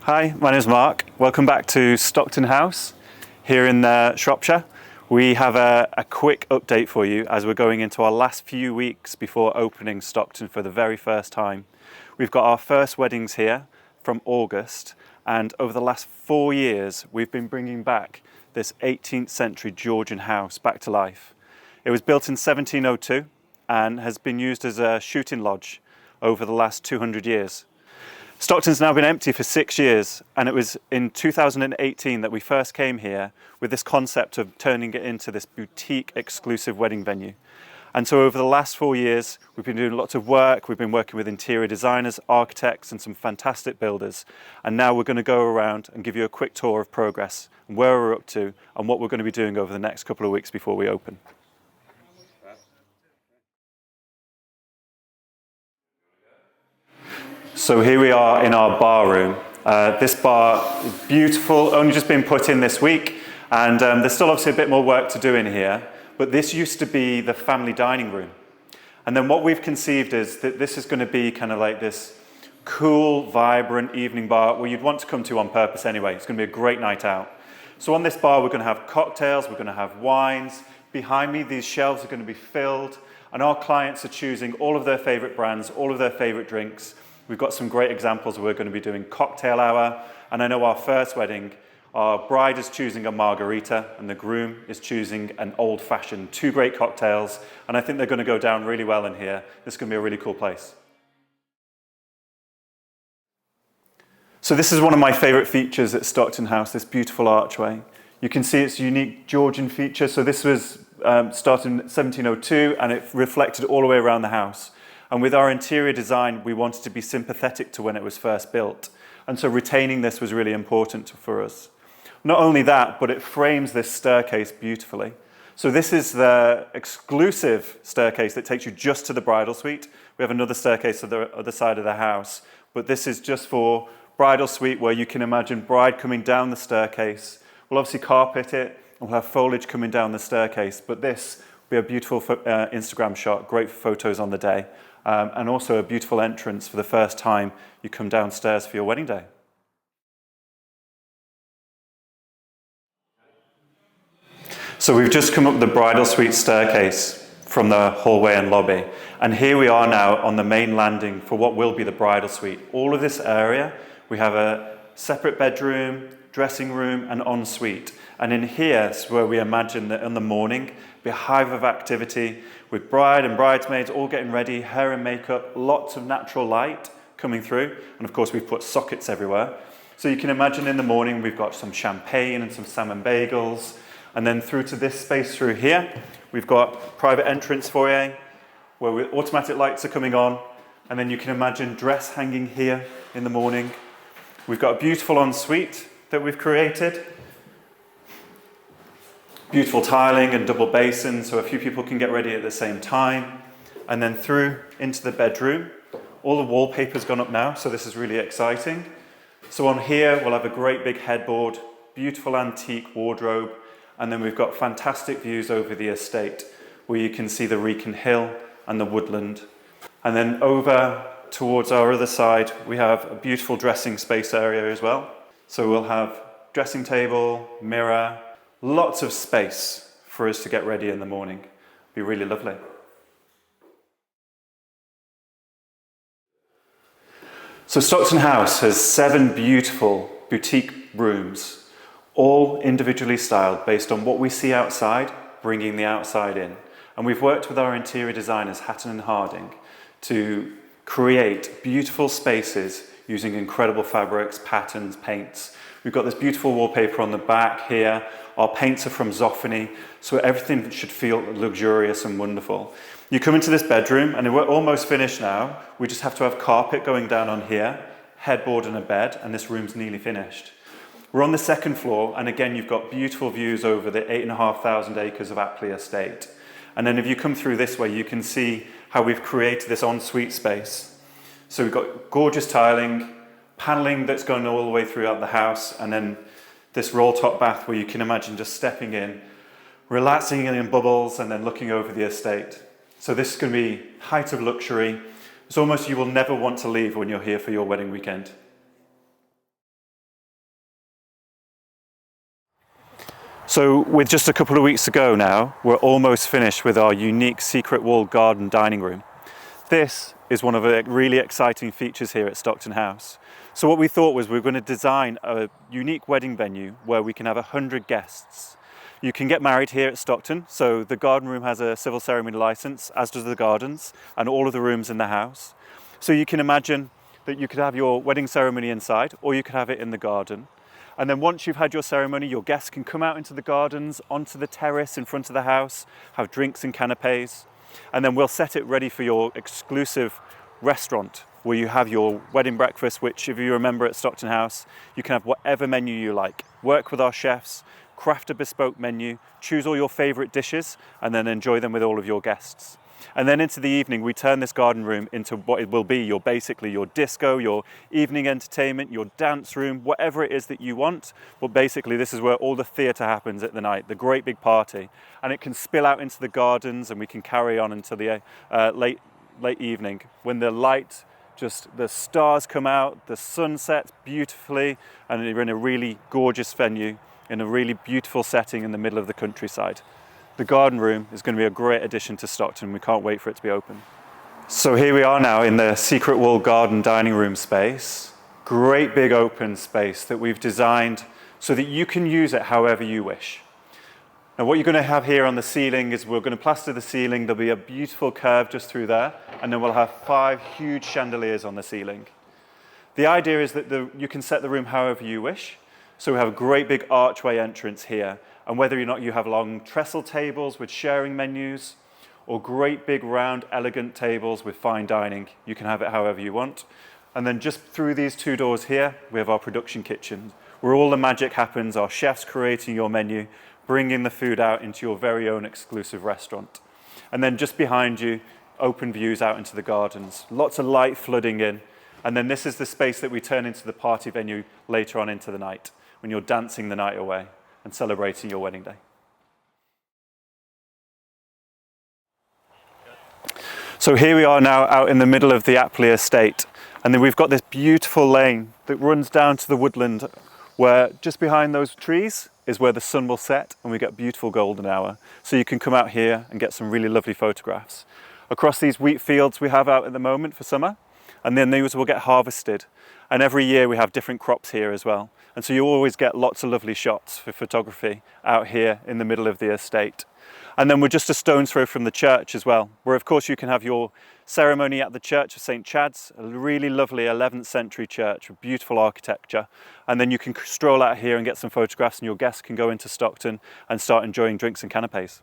Hi, my name is Mark. Welcome back to Stockton House here in Shropshire. We have a quick update for you as we're going into our last few weeks before opening Stockton for the very first time. We've got our first weddings here from August, and over the last 4 years we've been bringing back this 18th century Georgian house back to life. It was built in 1702 and has been used as a shooting lodge over the last 200 years. Stockton's now been empty for 6 years, and it was in 2018 that we first came here with this concept of turning it into this boutique exclusive wedding venue. And so over the last 4 years, we've been doing lots of work. We've been working with interior designers, architects, and some fantastic builders. And now we're going to go around and give you a quick tour of progress and where we're up to and what we're going to be doing over the next couple of weeks before we open. So here we are in our bar room. This bar is beautiful, only just been put in this week, and there's still obviously a bit more work to do in here, but this used to be the family dining room. And then what we've conceived is that this is going to be kind of like this cool, vibrant evening bar where you'd want to come to on purpose anyway. It's going to be a great night out. So on this bar we're going to have cocktails, we're going to have wines. Behind me these shelves are going to be filled, and our clients are choosing all of their favourite brands, all of their favourite drinks. We've got some great examples. We're going to be doing cocktail hour, and I know our first wedding, our bride is choosing a margarita and the groom is choosing an old-fashioned. 2 great cocktails, and I think they're going to go down really well in here. This is going to be a really cool place. So this is one of my favourite features at Stockton House, this beautiful archway. You can see its unique Georgian feature. So this was started in 1702, and it reflected all the way around the house. And with our interior design, we wanted to be sympathetic to when it was first built. And so retaining this was really important for us. Not only that, but it frames this staircase beautifully. So this is the exclusive staircase that takes you just to the bridal suite. We have another staircase on the other side of the house, but this is just for bridal suite, where you can imagine bride coming down the staircase. We'll obviously carpet it, and we'll have foliage coming down the staircase, but this will be a beautiful Instagram shot, great for photos on the day. And also a beautiful entrance for the first time you come downstairs for your wedding day. So we've just come up the bridal suite staircase from the hallway and lobby, and here we are now on the main landing for what will be the bridal suite. All of this area, we have a separate bedroom, dressing room, and ensuite. And in here is where we imagine that in the morning, be a hive of activity with bride and bridesmaids all getting ready, hair and makeup, lots of natural light coming through. And of course, we've put sockets everywhere. So you can imagine in the morning, we've got some champagne and some salmon bagels. And then through to this space through here, we've got private entrance foyer where automatic lights are coming on. And then you can imagine dress hanging here in the morning. We've got a beautiful ensuite that we've created. Beautiful tiling and double basins, so a few people can get ready at the same time. And then through into the bedroom. All the wallpaper's gone up now, so this is really exciting. So on here, we'll have a great big headboard, beautiful antique wardrobe, and then we've got fantastic views over the estate, where you can see the Wrekin Hill and the woodland. And then over towards our other side, we have a beautiful dressing space area as well. So we'll have dressing table, mirror, lots of space for us to get ready in the morning. Be really lovely. So Stockton House has 7 beautiful boutique rooms, all individually styled based on what we see outside, bringing the outside in. And we've worked with our interior designers, Hatton and Harding, to create beautiful spaces using incredible fabrics, patterns, paints. We've got this beautiful wallpaper on the back here. Our paints are from Zoffany, so everything should feel luxurious and wonderful. You come into this bedroom, and we're almost finished now. We just have to have carpet going down on here, headboard and a bed, and this room's nearly finished. We're on the 2nd floor, and again, you've got beautiful views over the 8,500 acres of Apley Estate. And then if you come through this way, you can see how we've created this ensuite space. So we've got gorgeous tiling, paneling that's going all the way throughout the house, and then this roll top bath where you can imagine just stepping in, relaxing in bubbles, and then looking over the estate. So this is going to be height of luxury. It's almost you will never want to leave when you're here for your wedding weekend. So with just a couple of weeks to go now, we're almost finished with our unique secret wall garden dining room. This is one of the really exciting features here at Stockton House. So what we thought was we were going to design a unique wedding venue where we can have 100 guests. You can get married here at Stockton, so the garden room has a civil ceremony license, as does the gardens and all of the rooms in the house. So you can imagine that you could have your wedding ceremony inside, or you could have it in the garden. And then once you've had your ceremony, your guests can come out into the gardens, onto the terrace in front of the house, have drinks and canapes. And then we'll set it ready for your exclusive restaurant where you have your wedding breakfast, which if you remember at Stockton House, you can have whatever menu you like. Work with our chefs, craft a bespoke menu, choose all your favorite dishes, and then enjoy them with all of your guests. And then into the evening, we turn this garden room into what it will be basically your disco, your evening entertainment, your dance room, whatever it is that you want. But basically, this is where all the theatre happens at the night, the great big party. And it can spill out into the gardens, and we can carry on until the late evening when the stars come out, the sun sets beautifully, and you're in a really gorgeous venue in a really beautiful setting in the middle of the countryside. The garden room is going to be a great addition to Stockton. We can't wait for it to be open. So here we are now in the secret wall garden dining room space. Great big open space that we've designed so that you can use it however you wish. Now what you're going to have here on the ceiling is we're going to plaster the ceiling. There'll be a beautiful curve just through there, and then we'll have 5 huge chandeliers on the ceiling. The idea is that you can set the room however you wish. So we have a great big archway entrance here. And whether or not you have long trestle tables with sharing menus, or great big round elegant tables with fine dining, you can have it however you want. And then just through these 2 doors here, we have our production kitchen, where all the magic happens, our chefs creating your menu, bringing the food out into your very own exclusive restaurant. And then just behind you, open views out into the gardens, lots of light flooding in. And then this is the space that we turn into the party venue later on into the night, when you're dancing the night away and celebrating your wedding day. So here we are now out in the middle of the Apley estate, and then we've got this beautiful lane that runs down to the woodland where just behind those trees is where the sun will set and we get beautiful golden hour. So you can come out here and get some really lovely photographs. Across these wheat fields we have out at the moment for summer, and then these will get harvested. And every year we have different crops here as well. And so you always get lots of lovely shots for photography out here in the middle of the estate. And then we're just a stone's throw from the church as well, where of course you can have your ceremony at the Church of St. Chad's, a really lovely 11th century church with beautiful architecture. And then you can stroll out here and get some photographs, and your guests can go into Stockton and start enjoying drinks and canapes.